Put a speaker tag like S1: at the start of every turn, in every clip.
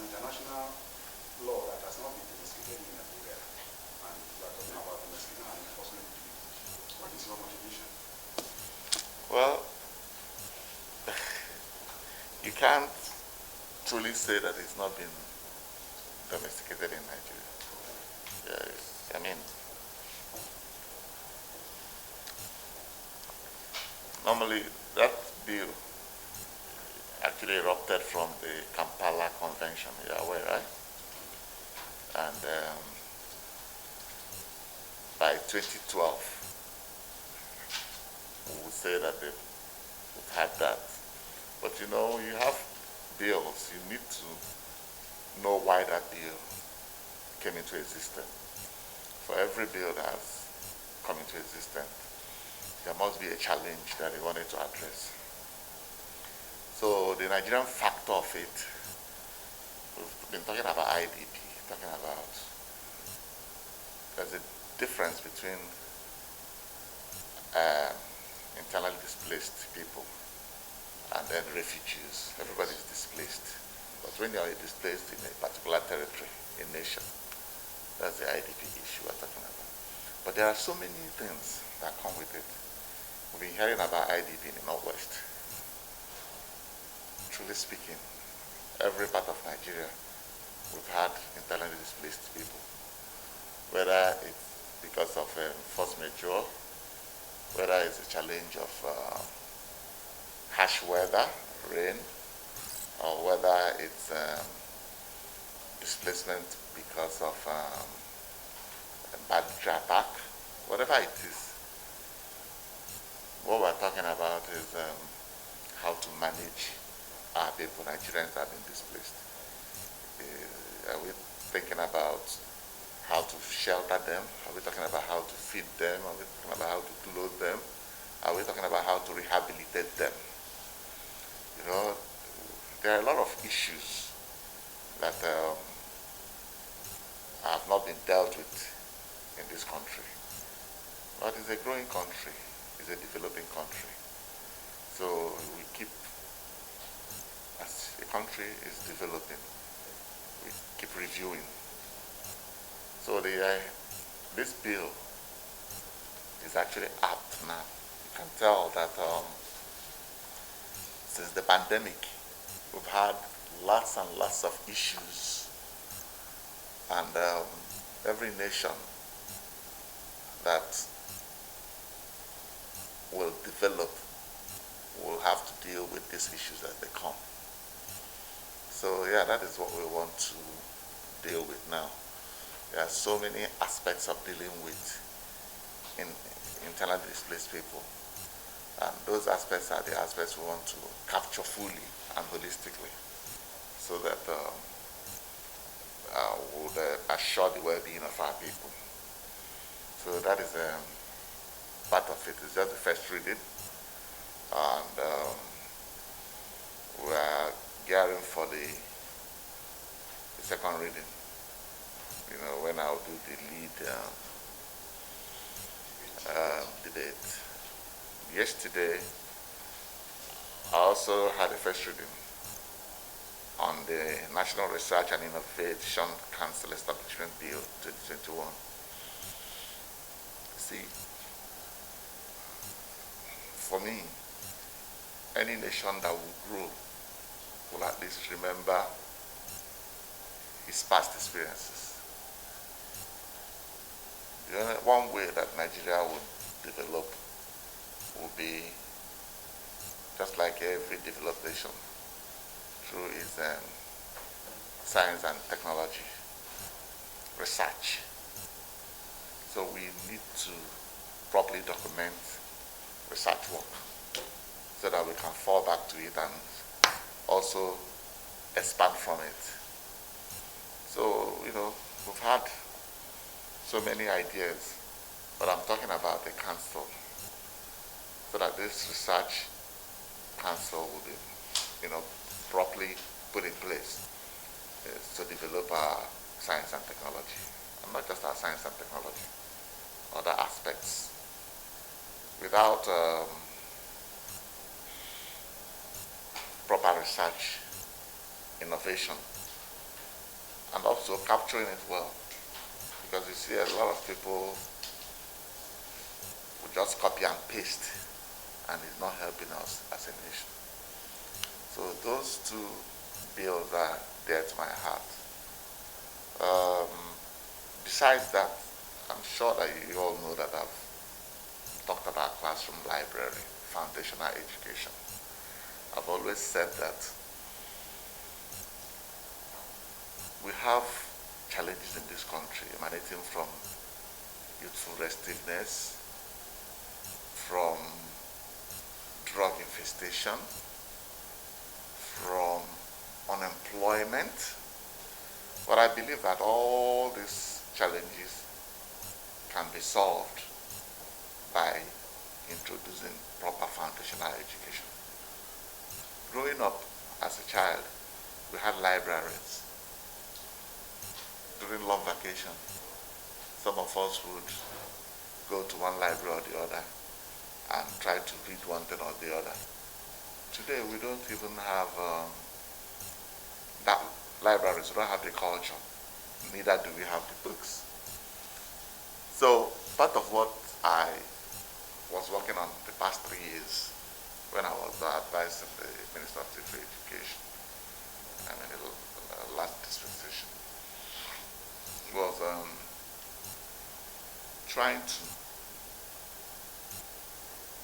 S1: an international law that has not been investigated in Nigeria, and we are talking about investigating and enforcement duties. What is your motivation?
S2: Well, you can't truly say that it's not been domesticated in Nigeria. I mean, normally that bill actually erupted from the Kampala Convention, you're aware, right? And by 2012, we would say that we've had that. But you know, you have bills, you need to know why that bill came into existence. For every bill that has come into existence, there must be a challenge that they wanted to address. So the Nigerian factor of it, we've been talking about IDP, talking about there's a difference between internally displaced people and then refugees. Everybody's displaced. But when you're displaced in a particular territory, a nation, that's the IDP issue we're talking about. But there are so many things that come with it. We've been hearing about IDP in the Northwest. Truly speaking, every part of Nigeria, we've had internally displaced people. Whether it's because of force majeure, whether it's a challenge of harsh weather, rain, or whether it's displacement because of bad attack, whatever it is. What we're talking about is how to manage our people, Nigerians that have been displaced. Are we thinking about how to shelter them? Are we talking about how to feed them? Are we talking about how to clothe them? Are we talking about how to rehabilitate them? You know, there are a lot of issues that have not been dealt with in this country. But it's a growing country, it's a developing country. So we keep, as a country is developing, we keep reviewing. So this bill is actually apt now. You can tell that since the pandemic, we've had lots and lots of issues, and every nation that will develop will have to deal with these issues as they come. So yeah, that is what we want to deal with now. There are so many aspects of dealing with internally displaced people, and those aspects are the aspects we want to capture fully and holistically, so that would assure the well-being of our people. So that is part of it. It's just the first reading, and we are gearing for the second reading. You know, when I'll do the lead debate. Yesterday, I also had a first reading on the National Research and Innovation Council Establishment Bill 2021. See, for me, any nation that will grow will at least remember its past experiences. The only one way that Nigeria would develop will be just like every developed nation, through its science and technology, research. So we need to properly document research work so that we can fall back to it and also expand from it. So, you know, we've had so many ideas, but I'm talking about the council, so that this research council will be, you know, properly put in place to develop our science and technology, and not just our science and technology, other aspects. Without proper research, innovation, and also capturing it well. Because you see a lot of people will just copy and paste, and it's not helping us as a nation. So those two bills are dear to my heart. Besides that, I'm sure that you all know that I've talked about classroom library, foundational education. I've always said that we have challenges in this country emanating from youthful restiveness, from drug infestation, from unemployment. But I believe that all these challenges can be solved by introducing proper foundational education. Growing up as a child, we had libraries. During long vacation, some of us would go to one library or the other and try to read one thing or the other. Today, we don't even have that libraries. We don't have the culture. Neither do we have the books. So part of what I was working on the past 3 years when I was advising the Minister of Education, I mean the last dispensation, was trying to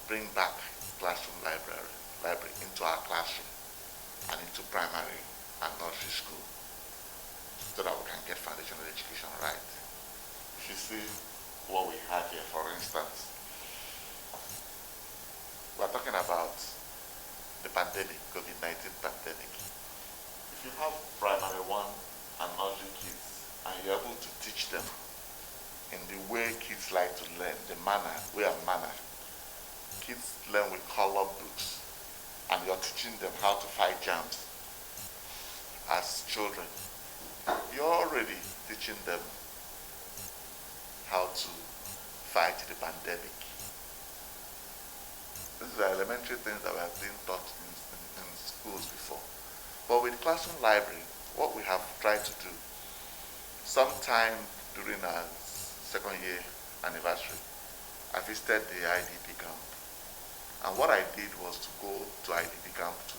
S2: bring back classroom library into our classroom and into primary and nursery school so that we can get foundational education right. If you see what we have here, for instance, we're talking about the pandemic, COVID-19 pandemic. If you have primary one and nursery kids and you're able to teach them in the way kids like to learn, the way of manner, kids learn with colored books, and you're teaching them how to fight germs as children, you're already teaching them how to fight the pandemic. These are elementary things that were being taught in schools before. But with classroom library, what we have tried to do, sometime during our second year anniversary, I visited the IDP camp. And what I did was to go to IDP camp to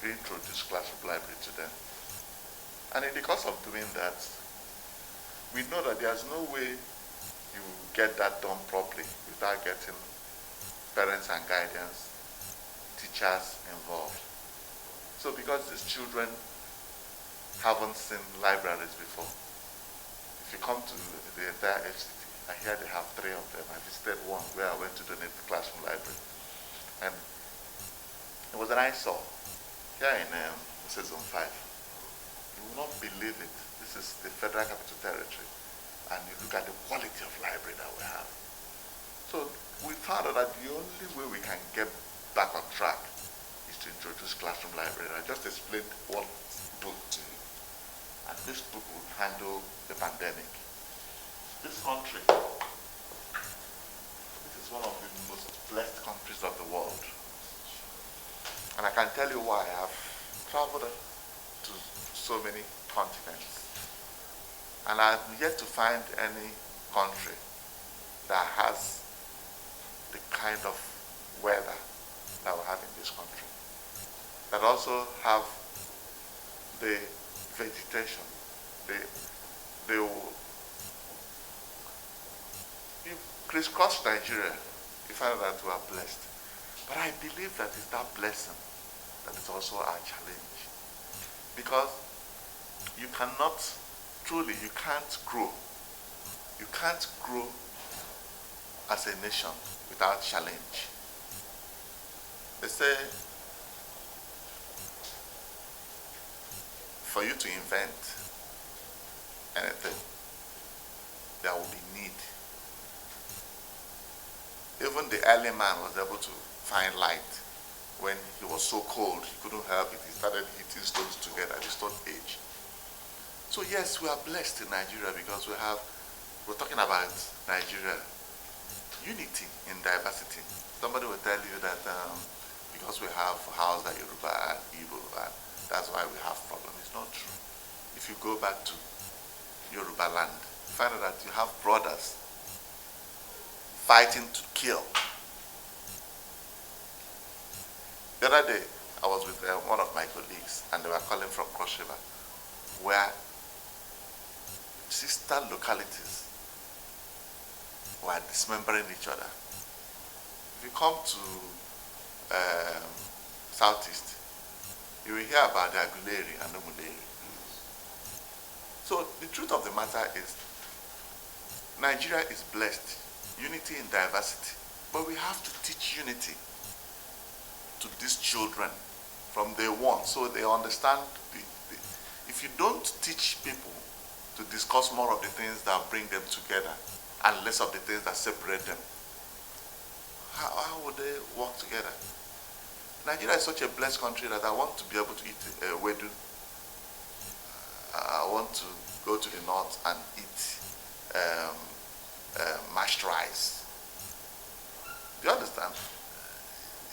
S2: reintroduce classroom library to them. And in the course of doing that, we know that there's no way you get that done properly without getting parents and guardians, teachers involved. So because these children haven't seen libraries before, if you come to the entire FCT, I hear they have 3 of them. I visited one where I went to donate the classroom library. And it was an eyesore here in Zone 5. You will not believe it. This is the Federal Capital Territory. And you look at the quality of library that we have. So we found out that the only way we can get back on track is to introduce classroom library. I just explained one book to you. And this book will handle the pandemic. This country, this is one of the most blessed countries of the world. And I can tell you why. I've traveled to so many continents. And I've yet to find any country that has the kind of weather that we have in this country. That also have the vegetation. You crisscross Nigeria, you find that we are blessed. But I believe that it's that blessing that is also our challenge. Because you cannot, truly, you can't grow. You can't grow as a nation without challenge. They say, for you to invent anything, there will be need. Even the early man was able to find light when he was so cold, he couldn't help it. He started hitting stones together at the stone age. So yes, we are blessed in Nigeria because we're talking about Nigeria, unity in diversity. Somebody will tell you that because we have Hausa, Yoruba, and Igbo, and that's why we have problems. It's not true. If you go back to Yoruba land, you find out that you have brothers fighting to kill. The other day, I was with one of my colleagues, and they were calling from Cross River, where sister localities were dismembering each other. If you come to Southeast, you will hear about the Aguleri and the Muleri. So the truth of the matter is, Nigeria is blessed, unity in diversity, but we have to teach unity to these children from day one, so they understand. If you don't teach people to discuss more of the things that bring them together and less of the things that separate them, how would they work together? Nigeria is such a blessed country that I want to be able to eat wedu. I want to go to the north and eat mashed rice. Do you understand?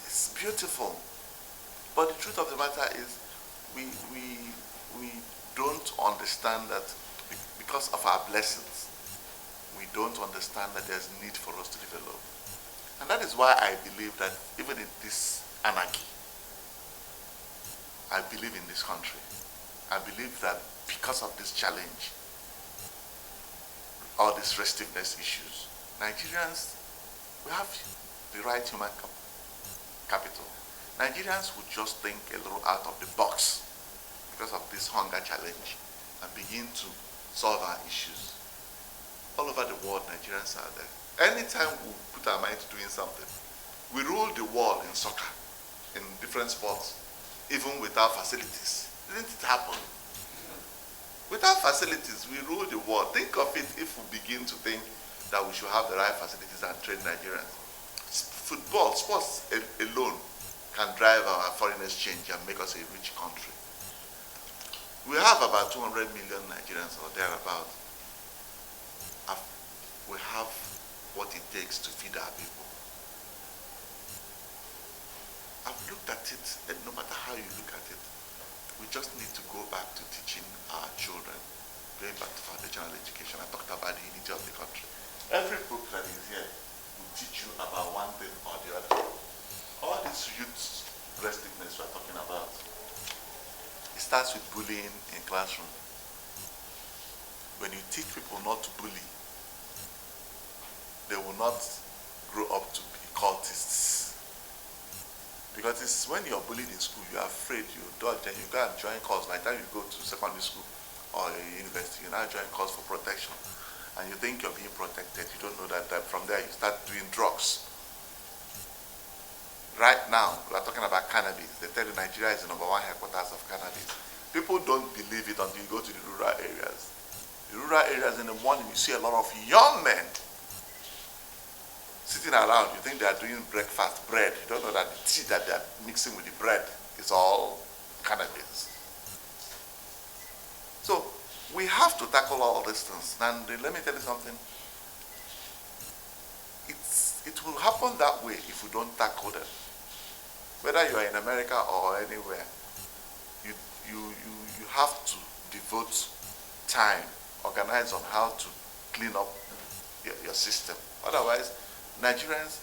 S2: It's beautiful. But the truth of the matter is, we don't understand that because of our blessings, we don't understand that there's need for us to develop. And that is why I believe that even in this anarchy, I believe in this country. I believe that because of this challenge, all these restiveness issues, Nigerians, we have the right human capital. Nigerians would just think a little out of the box because of this hunger challenge and begin to solve our issues. All over the world, Nigerians are there. Anytime we put our mind to doing something, we rule the world in soccer, in different sports, even without facilities. Didn't it happen? Without facilities, we rule the world. Think of it if we begin to think that we should have the right facilities and train Nigerians. Football, sports alone can drive our foreign exchange and make us a rich country. We have about 200 million Nigerians or thereabouts. We have what it takes to feed our people. I've looked at it, and no matter how you look at it, we just need to go back to teaching our children, going back to foundational education. I talked about the unity of the country. Every book that is here will teach you about one thing or the other. All this youth restiveness we're talking about, it starts with bullying in classroom. When you teach people not to bully, they will not grow up to be cultists. Because it's when you're bullied in school, you're afraid, you dodge, and you go and join cause. By the time you go to secondary school or university, you now join cause for protection. And you think you're being protected. You don't know that from there you start doing drugs. Right now, we are talking about cannabis. They tell you Nigeria is the #1 headquarters of cannabis. People don't believe it until you go to the rural areas. The rural areas in the morning, you see a lot of young men sitting around. You think they are doing breakfast bread. You don't know that the tea that they are mixing with the bread is all cannabis. So we have to tackle all these things. And let me tell you something. It will happen that way if we don't tackle them. Whether you are in America or anywhere, you have to devote time, organize on how to clean up your system. Otherwise, Nigerians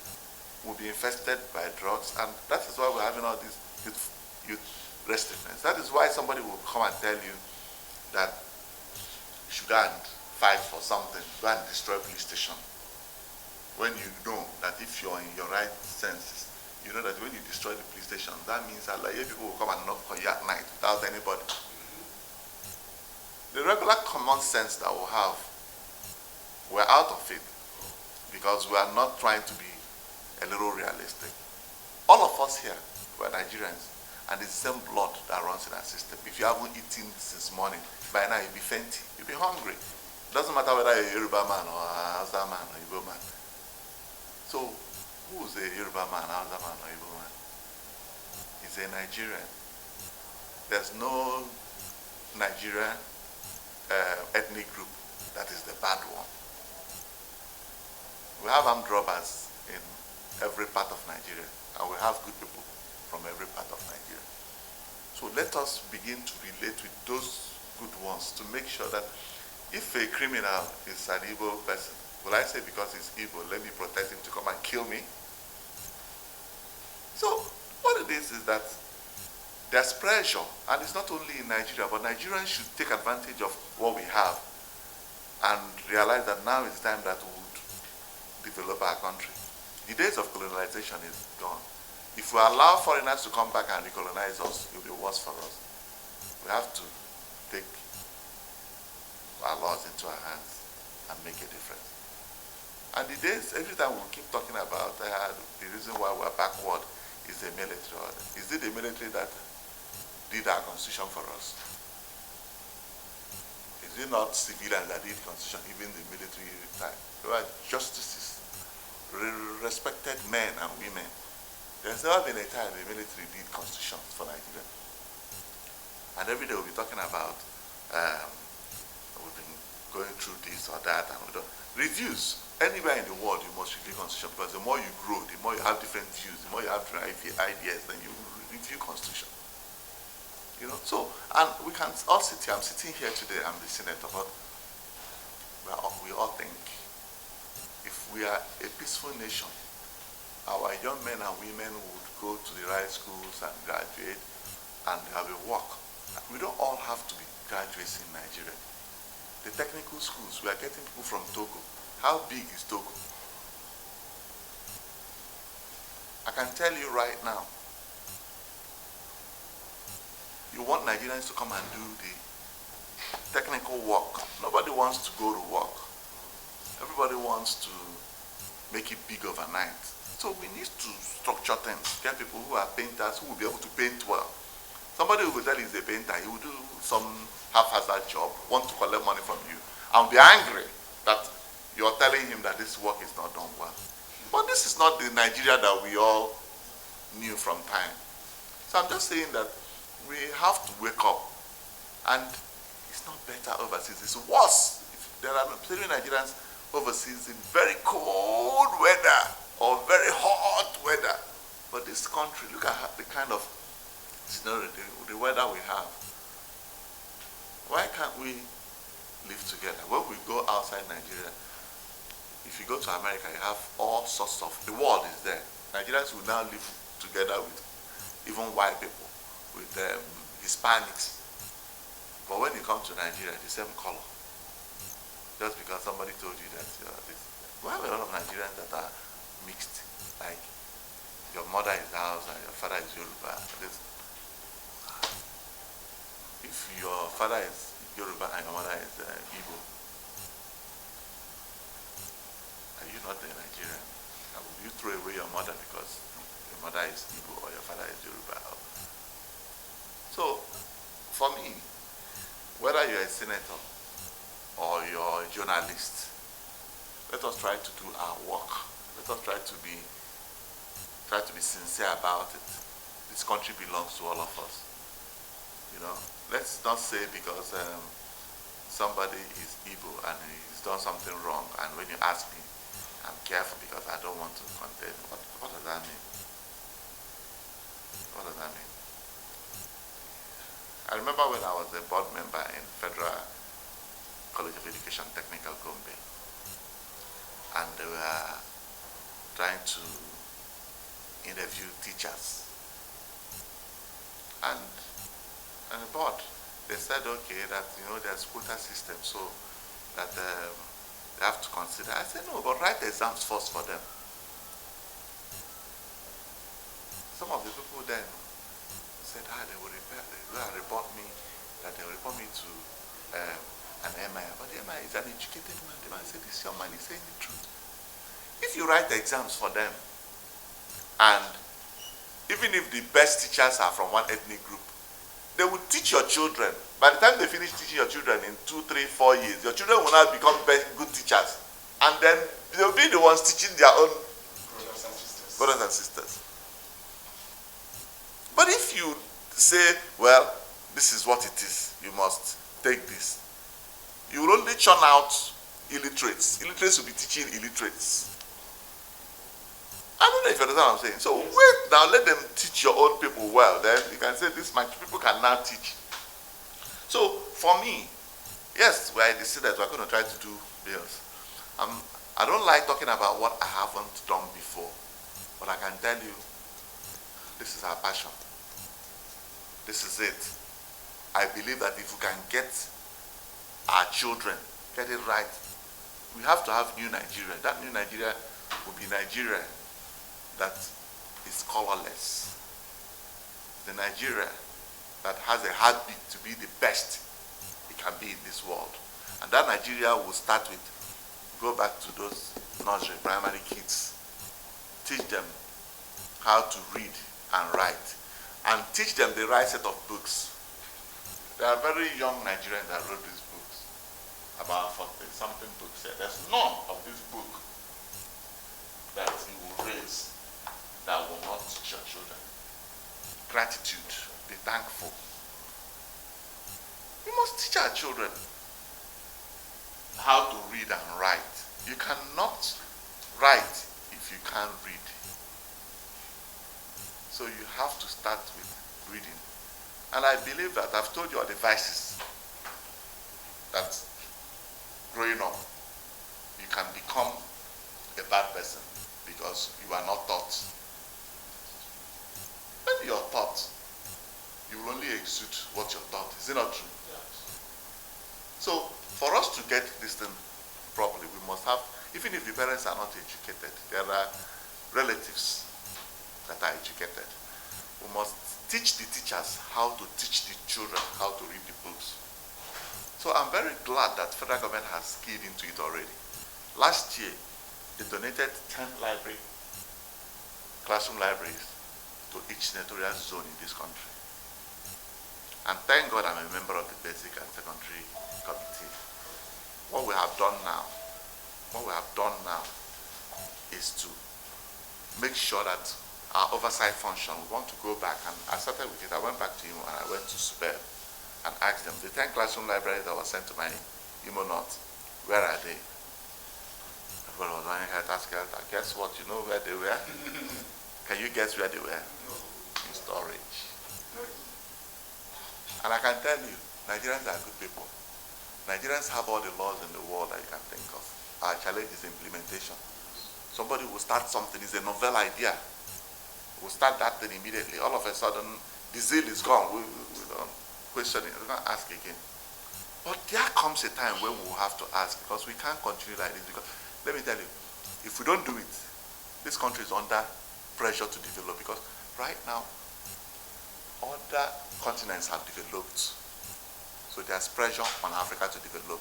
S2: will be infested by drugs, and that is why we're having all this youth restiveness. That is why somebody will come and tell you that you should go and fight for something, go and destroy a police station. When you know that if you're in your right senses, you know that when you destroy the police station, that means that like, people will come and knock on you at night without anybody. The regular common sense that we have, we're out of it because we are not trying to be a little realistic. All of us here, we're Nigerians, and it's the same blood that runs in our system. If you haven't eaten since morning, by now you'll be fainty, you'll be hungry. It doesn't matter whether you're a Yoruba man or a Hausa man or Igbo man. So, who's a Yoruba man, Hausa man or Igbo man? He's a Nigerian. There's no Nigerian ethnic group that is the bad one. We have armed robbers in every part of Nigeria, and we have good people from every part of Nigeria. So let us begin to relate with those good ones to make sure that If a criminal is an Igbo person, will I say because he's Igbo, let me protect him to come and kill me? So what it is that there's pressure, and it's not only in Nigeria, but Nigerians should take advantage of what we have and realize that now is the time that we would develop our country. The days of colonization is gone. If we allow foreigners to come back and recolonize us, it will be worse for us. We have to take our laws into our hands and make a difference. And the days, every time we keep talking about the reason why we're backward is the military order. Is it the military that did our constitution for us? Is it not civilians that did the constitution, even the military time? They were justices, respected men and women. There's never been a time the military did constitutions for Nigeria. And every day we'll be talking about we've been going through this or that, and we don't. Reviews. Anywhere in the world you must review constitution, because the more you grow, the more you have different views, the more you have different ideas, then you review constitution. You know, so, and we can all sit here, I'm sitting here today, I'm the senator, but we all think if we are a peaceful nation, our young men and women would go to the right schools and graduate and have a work. We don't all have to be graduates in Nigeria. The technical schools, we are getting people from Togo. How big is Togo? I can tell you right now, you want Nigerians to come and do the technical work. Nobody wants to go to work. Everybody wants to make it big overnight. So we need to structure things, get people who are painters who will be able to paint well. Somebody who will tell you he's a painter, he will do some haphazard job, want to collect money from you, and be angry that you're telling him that this work is not done well. But this is not the Nigeria that we all knew from time. So I'm just saying that we have to wake up, and it's not better overseas, it's worse. If there are many Nigerians overseas in very cold weather or very hot weather. But this country, look at the kind of scenario, the weather we have. Why can't we live together? When we go outside Nigeria, if you go to America, you have all sorts of, the world is there. Nigerians will now live together with even white people, with Hispanics. But when you come to Nigeria, the same color. Just because somebody told you that this. We have a lot of Nigerians that are mixed. Like, your mother is Hausa and your father is Yoruba. If your father is Yoruba and your mother is Igbo, are you not a Nigerian? Will you throw away your mother because your mother is Igbo or your father is Yoruba? So, for me, whether you're a senator or you're a journalist, let us try to do our work. Let us try to be sincere about it. This country belongs to all of us. You know, let's not say because somebody is Igbo and he's done something wrong, and when you ask me, I'm careful because I don't want to condemn. What does that mean? What does that mean? I remember when I was a board member in Federal College of Education Technical Gombe, and they were trying to interview teachers. And the board, they said, okay, that there's quota system, so that they have to consider. I said, no, but write the exams first for them. Some of the people then said, they will report me, that they will report me to an MI. But the MI is an educated man. The man said, this young man is saying the truth. If you write the exams for them, and even if the best teachers are from one ethnic group, they will teach your children. By the time they finish teaching your children in 2, 3, 4 years, your children will now become good teachers. And then they'll be the ones teaching their own brothers and sisters. But if you say, well, this is what it is, you must take this, you will only churn out illiterates. Illiterates will be teaching illiterates. I don't know if you understand what I'm saying. So wait now, let them teach your own people well. Then you can say this much people can now teach. So for me, Yes, we are in the Senate. We're going to try to do bills. I don't like talking about what I haven't done before, but I can tell you, this is our passion. This is it. I believe that if we can get our children, get it right, we have to have new Nigeria. That new Nigeria will be Nigeria that is colorless. The Nigeria that has a heartbeat to be the best it can be in this world. And that Nigeria will start with, go back to those nursery, primary kids, teach them how to read and write, and teach them the right set of books. There are very young Nigerians that wrote these books, about 40-something books here. There's none of this book that you will raise that will not teach your children. Gratitude, be thankful. We must teach our children how to read and write. You cannot write if you can't read. So you have to start with reading. And I believe that I've told you all the vices that growing up you can become a bad person because you are not taught. When you are taught, you will only exude what you're taught. Is it not true? Yes. So for us to get this thing properly, we must have, even if the parents are not educated, there are relatives that are educated. We must teach the teachers how to teach the children how to read the books. So I'm very glad that federal government has keyed into it already. Last year, they donated 10 classroom libraries to each senatorial zone in this country. And thank God I'm a member of the Basic and Secondary Committee. What we have done now is to make sure that our oversight function, we want to go back, and I started with it. I went back to him and I went to SUPEB and asked them, the 10 classroom libraries that were sent to my Imo North, where are they? Everybody was running head, asking, guess what, you know where they were? Can you guess where they were? In storage. And I can tell you, Nigerians are good people. Nigerians have all the laws in the world that you can think of. Our challenge is implementation. Somebody will start something, it's a novel idea. We'll start that thing immediately. All of a sudden, the zeal is gone. We don't question it. We don't ask again. But there comes a time when we'll have to ask, because we can't continue like this. Because let me tell you, if we don't do it, this country is under pressure to develop. Because right now, other continents have developed. So there's pressure on Africa to develop.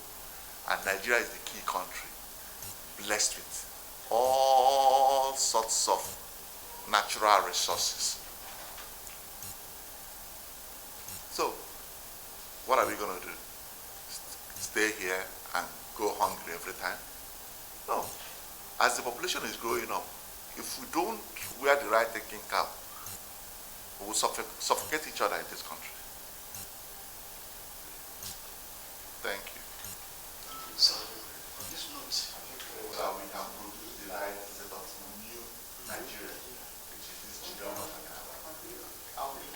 S2: And Nigeria is the key country, blessed with all sorts of natural resources. So, what are we going to do? Stay here and go hungry every time? No. As the population is growing up, if we don't wear the right thinking cap, we will suffocate each other in this country. Thank you.